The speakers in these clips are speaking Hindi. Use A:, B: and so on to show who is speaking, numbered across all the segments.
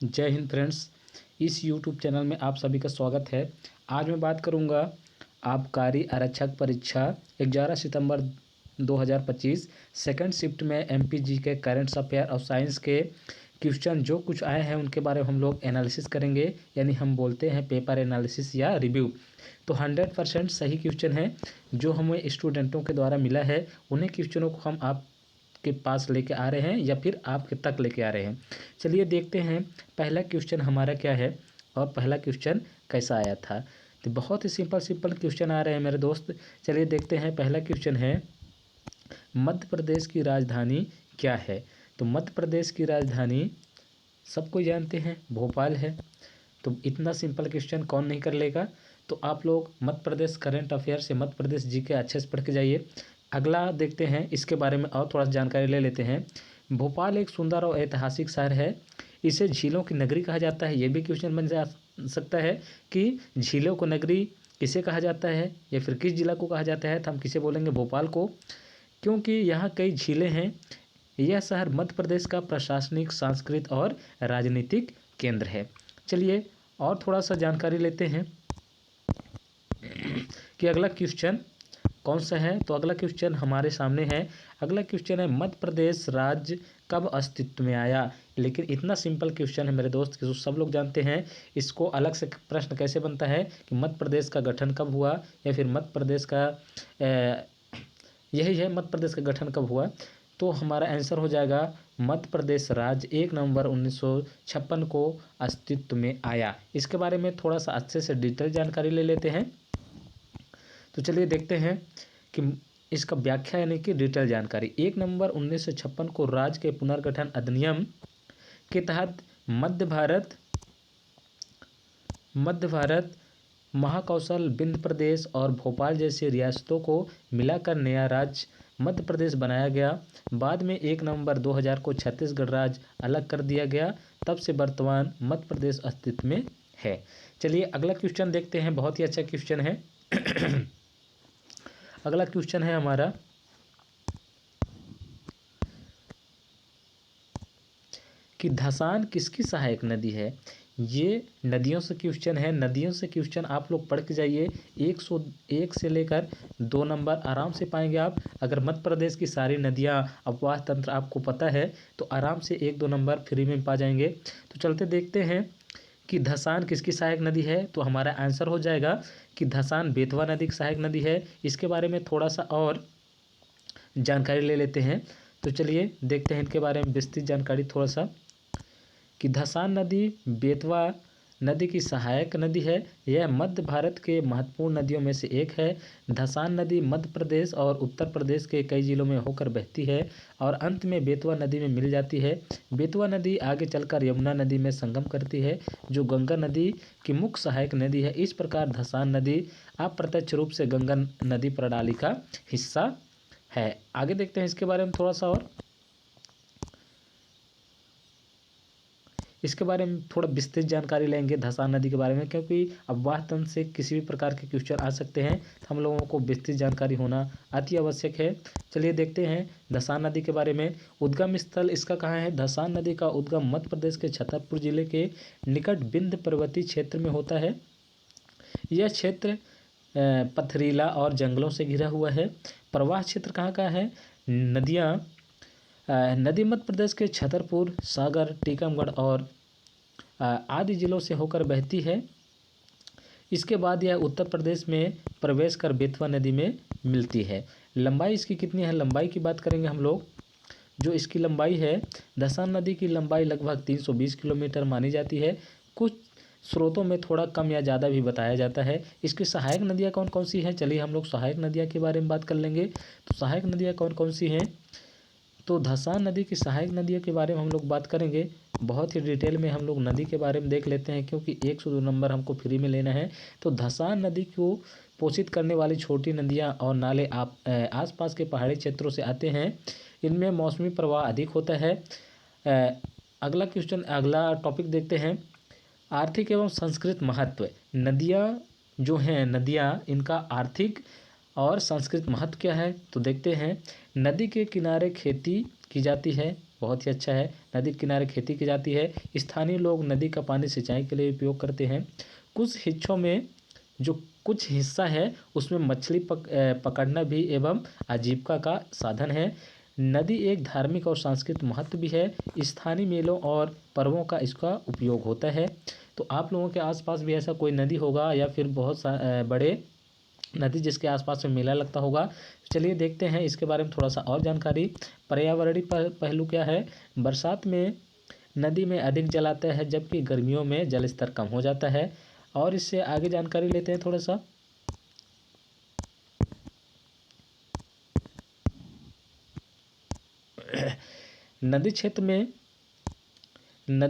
A: जय हिंद फ्रेंड्स। इस यूट्यूब चैनल में आप सभी का स्वागत है। आज मैं बात करूंगा आबकारी आरक्षक परीक्षा 11 सितंबर 2025 सेकंड शिफ्ट में एमपीजी के करंट अफेयर और साइंस के क्वेश्चन जो कुछ आए हैं उनके बारे में हम लोग एनालिसिस करेंगे, यानी हम बोलते हैं पेपर एनालिसिस या रिव्यू। तो 100% सही क्वेश्चन है जो हमें स्टूडेंटों के द्वारा मिला है, उन्हीं क्वेश्चनों को हम आप के पास लेके आ रहे हैं या फिर आपके तक लेके आ रहे हैं। चलिए देखते हैं पहला क्वेश्चन हमारा क्या है और पहला क्वेश्चन कैसा आया था। तो बहुत ही सिंपल क्वेश्चन आ रहे हैं मेरे दोस्त। चलिए देखते हैं। पहला क्वेश्चन है, मध्य प्रदेश की राजधानी क्या है। तो मध्य प्रदेश की राजधानी सबको जानते हैं, भोपाल है। तो इतना सिंपल क्वेश्चन कौन नहीं कर लेगा। तो आप लोग मध्य प्रदेश करंट अफेयर से मध्य प्रदेश जी के अच्छे से पढ़ के जाइए। अगला देखते हैं, इसके बारे में और थोड़ा सा जानकारी ले लेते हैं। भोपाल एक सुंदर और ऐतिहासिक शहर है। इसे झीलों की नगरी कहा जाता है। ये भी क्वेश्चन बन जा सकता है कि झीलों को नगरी किसे कहा जाता है या फिर किस जिला को कहा जाता है। तो हम किसे बोलेंगे, भोपाल को, क्योंकि यहाँ कई झीलें हैं। यह शहर मध्य प्रदेश का प्रशासनिक, सांस्कृतिक और राजनीतिक केंद्र है। चलिए और थोड़ा सा जानकारी लेते हैं कि अगला क्वेश्चन कौन सा है। तो अगला क्वेश्चन हमारे सामने है। अगला क्वेश्चन है, मध्य प्रदेश राज्य कब अस्तित्व में आया। लेकिन इतना सिंपल क्वेश्चन है मेरे दोस्त कि जो सब लोग जानते हैं। इसको अलग से प्रश्न कैसे बनता है कि मध्य प्रदेश का गठन कब हुआ या फिर मध्य प्रदेश का यही है, मध्य प्रदेश का गठन कब हुआ। तो हमारा आंसर हो जाएगा मध्य प्रदेश राज्य 1 नवंबर 1956 को अस्तित्व में आया। इसके बारे में थोड़ा सा अच्छे से डिटेल जानकारी ले लेते हैं। तो चलिए देखते हैं कि इसका व्याख्या यानी कि डिटेल जानकारी। 1 नवंबर 1956 को राज्य के पुनर्गठन अधिनियम के तहत मध्य भारत महाकौशल, विंध्य प्रदेश और भोपाल जैसी रियासतों को मिलाकर नया राज्य मध्य प्रदेश बनाया गया। बाद में 1 नवंबर 2000 को छत्तीसगढ़ राज्य अलग कर दिया गया। तब से वर्तमान मध्य प्रदेश अस्तित्व में है। चलिए अगला क्वेश्चन देखते हैं। बहुत ही अच्छा क्वेश्चन है। अगला क्वेश्चन है हमारा कि धसान किसकी सहायक नदी है। ये नदियों से क्वेश्चन है। नदियों से क्वेश्चन आप लोग पढ़ के जाइए। 101 से लेकर 2 नंबर आराम से पाएंगे आप। अगर मध्य प्रदेश की सारी नदियाँ, अपवाह तंत्र आपको पता है तो आराम से 1-2 नंबर फ्री में पा जाएंगे। तो चलते देखते हैं कि धसान किसकी सहायक नदी है। तो हमारा आंसर हो जाएगा कि धसान बेतवा नदी की सहायक नदी है। इसके बारे में थोड़ा सा और जानकारी ले लेते हैं। तो चलिए देखते हैं इनके बारे में विस्तृत जानकारी थोड़ा सा कि धसान नदी बेतवा नदी की सहायक नदी है। यह मध्य भारत के महत्वपूर्ण नदियों में से एक है। धसान नदी मध्य प्रदेश और उत्तर प्रदेश के कई जिलों में होकर बहती है और अंत में बेतवा नदी में मिल जाती है। बेतवा नदी आगे चलकर यमुना नदी में संगम करती है, जो गंगा नदी की मुख्य सहायक नदी है। इस प्रकार धसान नदी अप्रत्यक्ष रूप से गंगा नदी प्रणाली का हिस्सा है। आगे देखते हैं इसके बारे में थोड़ा सा और। इसके बारे में थोड़ा विस्तृत जानकारी लेंगे धसान नदी के बारे में, क्योंकि अपवाह तंत्र से किसी भी प्रकार के क्वेश्चन आ सकते हैं। तो हम लोगों को विस्तृत जानकारी होना अति आवश्यक है। चलिए देखते हैं धसान नदी के बारे में। उद्गम स्थल इसका कहाँ है। धसान नदी का उद्गम मध्य प्रदेश के छतरपुर जिले के निकट विंध्य पर्वतीय क्षेत्र में होता है। यह क्षेत्र पथरीला और जंगलों से घिरा हुआ है। प्रवाह क्षेत्र कहाँ का है। नदी मध्य प्रदेश के छतरपुर, सागर, टीकमगढ़ और आदि जिलों से होकर बहती है। इसके बाद यह उत्तर प्रदेश में प्रवेश कर बेतवा नदी में मिलती है। लंबाई इसकी कितनी है, लंबाई की बात करेंगे हम लोग। जो इसकी लंबाई है, धसान नदी की लंबाई लगभग 320 किलोमीटर मानी जाती है। कुछ स्रोतों में थोड़ा कम या ज़्यादा भी बताया जाता है। इसकी सहायक नदियाँ कौन कौन सी हैं, चलिए हम लोग सहायक नदियाँ के बारे में बात कर लेंगे। तो सहायक नदियाँ कौन कौन सी हैं। तो धसान नदी की सहायक नदियों के बारे में हम लोग बात करेंगे। बहुत ही डिटेल में हम लोग नदी के बारे में देख लेते हैं, क्योंकि 102 नंबर हमको फ्री में लेना है। तो धसान नदी को पोषित करने वाली छोटी नदियाँ और नाले आसपास के पहाड़ी क्षेत्रों से आते हैं। इनमें मौसमी प्रवाह अधिक होता है। अगला टॉपिक देखते हैं, आर्थिक एवं सांस्कृतिक महत्व। नदियाँ इनका आर्थिक और सांस्कृतिक महत्व क्या है। तो देखते हैं। नदी के किनारे खेती की जाती है, बहुत ही अच्छा है। नदी के किनारे खेती की जाती है। स्थानीय लोग नदी का पानी सिंचाई के लिए उपयोग करते हैं। कुछ हिस्सा है उसमें मछली पकड़ना भी एवं आजीविका का साधन है। नदी एक धार्मिक और सांस्कृतिक महत्व भी है। स्थानीय मेलों और पर्वों का इसका उपयोग होता है। तो आप लोगों के आसपास भी ऐसा कोई नदी होगा या फिर बहुत बड़े नदी जिसके आसपास में मेला लगता होगा। चलिए देखते हैं इसके बारे में थोड़ा सा और जानकारी। पर्यावरणीय पहलू क्या है। बरसात में नदी में अधिक जल आता है जबकि गर्मियों में जल स्तर कम हो जाता है। और इससे आगे जानकारी लेते हैं थोड़ा सा। नदी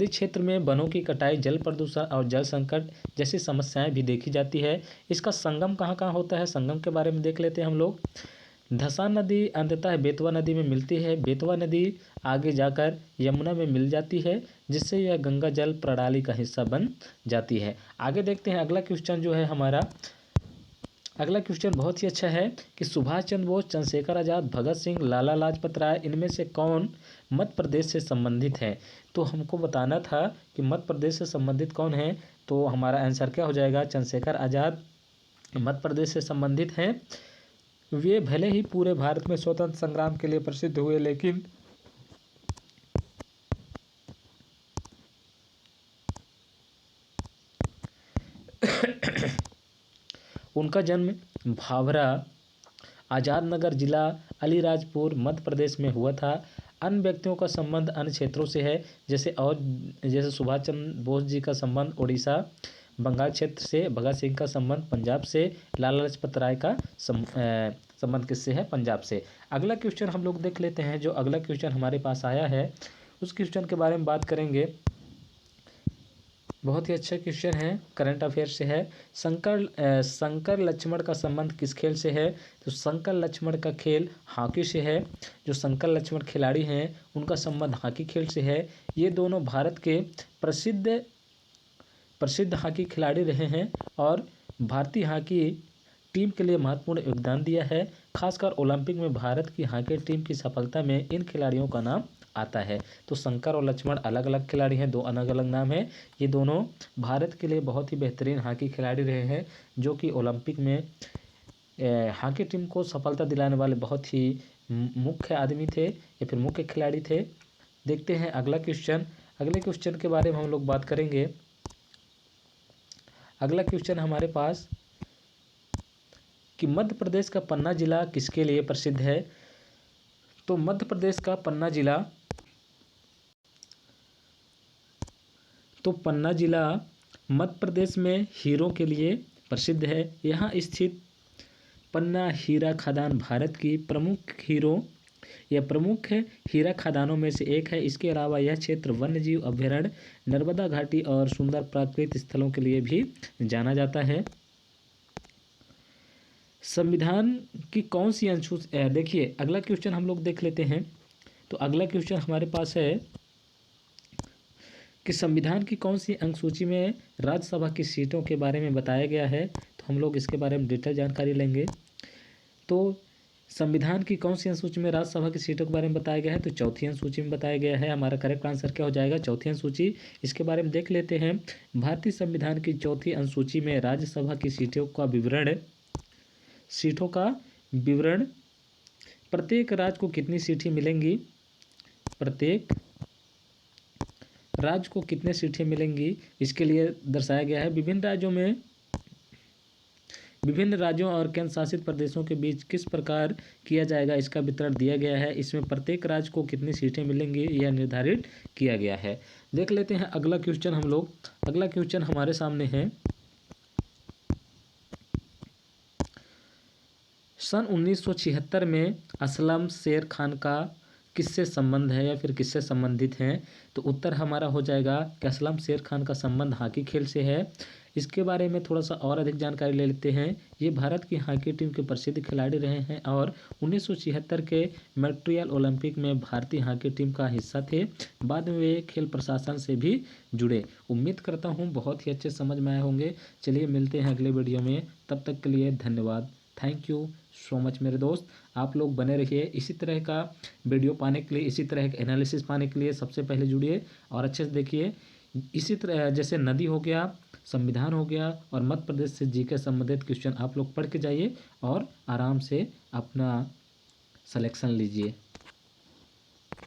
A: क्षेत्र में वनों की कटाई, जल प्रदूषण और जल संकट जैसी समस्याएं भी देखी जाती है। इसका संगम कहाँ कहाँ होता है, संगम के बारे में देख लेते हैं हम लोग। धसान नदी अंततः बेतवा नदी में मिलती है। बेतवा नदी आगे जाकर यमुना में मिल जाती है जिससे यह गंगा जल प्रणाली का हिस्सा बन जाती है। आगे देखते हैं अगला क्वेश्चन जो है हमारा। अगला क्वेश्चन बहुत ही अच्छा है कि सुभाष चंद्र बोस, चंद्रशेखर आज़ाद, भगत सिंह, लाला लाजपत राय इनमें से कौन मध्य प्रदेश से संबंधित है। तो हमको बताना था कि मध्य प्रदेश से संबंधित कौन है। तो हमारा आंसर क्या हो जाएगा, चंद्रशेखर आज़ाद मध्य प्रदेश से संबंधित हैं। वे भले ही पूरे भारत में स्वतंत्र संग्राम के लिए प्रसिद्ध हुए लेकिन उनका जन्म भाभरा, आज़ाद नगर जिला, अलीराजपुर मध्य प्रदेश में हुआ था। अन्य व्यक्तियों का संबंध अन्य क्षेत्रों से है जैसे सुभाष चंद्र बोस जी का संबंध उड़ीसा बंगाल क्षेत्र से, भगत सिंह का संबंध पंजाब से, लाला लाजपत राय का संबंध किससे है, पंजाब से। अगला क्वेश्चन हम लोग देख लेते हैं। जो अगला क्वेश्चन हमारे पास आया है उस क्वेश्चन के बारे में बात करेंगे। बहुत ही अच्छा क्वेश्चन है, करंट अफेयर से है। शंकर लक्ष्मण का संबंध किस खेल से है। तो शंकर लक्ष्मण का खेल हॉकी से है। जो शंकर लक्ष्मण खिलाड़ी हैं उनका संबंध हॉकी खेल से है। ये दोनों भारत के प्रसिद्ध हॉकी खिलाड़ी रहे हैं और भारतीय हॉकी टीम के लिए महत्वपूर्ण योगदान दिया है। खासकर ओलंपिक में भारत की हॉकी टीम की सफलता में इन खिलाड़ियों का नाम आता है। तो शंकर और लक्ष्मण अलग अलग खिलाड़ी हैं, दो अलग अलग नाम हैं। ये दोनों भारत के लिए बहुत ही बेहतरीन हॉकी खिलाड़ी रहे हैं जो कि ओलंपिक में हॉकी टीम को सफलता दिलाने वाले बहुत ही मुख्य आदमी थे या फिर मुख्य खिलाड़ी थे। देखते हैं अगला क्वेश्चन। अगले क्वेश्चन के बारे में हम लोग बात करेंगे। अगला क्वेश्चन हमारे पास कि मध्य प्रदेश का पन्ना जिला किसके लिए प्रसिद्ध है। तो मध्य प्रदेश का पन्ना जिला मध्य प्रदेश में हीरों के लिए प्रसिद्ध है। यहाँ स्थित पन्ना हीरा खदान भारत की प्रमुख हीरा खदानों में से एक है। इसके अलावा यह क्षेत्र वन्यजीव अभयारण्य, नर्मदा घाटी और सुंदर प्राकृतिक स्थलों के लिए भी जाना जाता है। संविधान की कौन सी अनुसूची, देखिए अगला क्वेश्चन हम लोग देख लेते हैं। तो अगला क्वेश्चन हमारे पास है कि संविधान की कौन सी अनुसूची में राज्यसभा की सीटों के बारे में बताया गया है। तो हम लोग इसके बारे में डिटेल जानकारी लेंगे। तो संविधान की कौन सी अनुसूची में राज्यसभा की सीटों के बारे में बताया गया है। तो चौथी अनुसूची में बताया गया है। हमारा करेक्ट आंसर क्या हो जाएगा, चौथी अनुसूची। इसके बारे में देख लेते हैं। भारतीय संविधान की चौथी अनुसूची में राज्यसभा की सीटों का विवरण प्रत्येक राज्य को कितनी सीटें मिलेंगी, प्रत्येक राज्य को कितने सीटें मिलेंगी इसके लिए दर्शाया गया है। विभिन्न राज्यों और केंद्र शासित प्रदेशों के बीच किस प्रकार किया जाएगा इसका वितरण दिया गया है। इसमें प्रत्येक राज्य को कितनी सीटें मिलेंगी यह निर्धारित किया गया है। देख लेते हैं अगला क्वेश्चन हम लोग। अगला क्वेश्चन हमारे सामने है। सन 1976 में असलम शेर खान का किससे संबंध है या फिर किससे संबंधित हैं। तो उत्तर हमारा हो जाएगा कि असलम शेर खान का संबंध हॉकी खेल से है। इसके बारे में थोड़ा सा और अधिक जानकारी ले लेते हैं। ये भारत की हॉकी टीम के प्रसिद्ध खिलाड़ी रहे हैं और 1976 के मॉन्ट्रियल ओलंपिक में भारतीय हॉकी टीम का हिस्सा थे। बाद में वे खेल प्रशासन से भी जुड़े। उम्मीद करता हूँ बहुत ही अच्छे समझ में आए होंगे। चलिए मिलते हैं अगले वीडियो में, तब तक के लिए धन्यवाद। Thank you. सो मच मेरे दोस्त। आप लोग बने रहिए इसी तरह का वीडियो पाने के लिए, इसी तरह का एनालिसिस पाने के लिए सबसे पहले जुड़िए और अच्छे से देखिए। इसी तरह जैसे नदी हो गया, संविधान हो गया और मध्य प्रदेश से जीके संबंधित क्वेश्चन आप लोग पढ़ के जाइए और आराम से अपना सिलेक्शन लीजिए।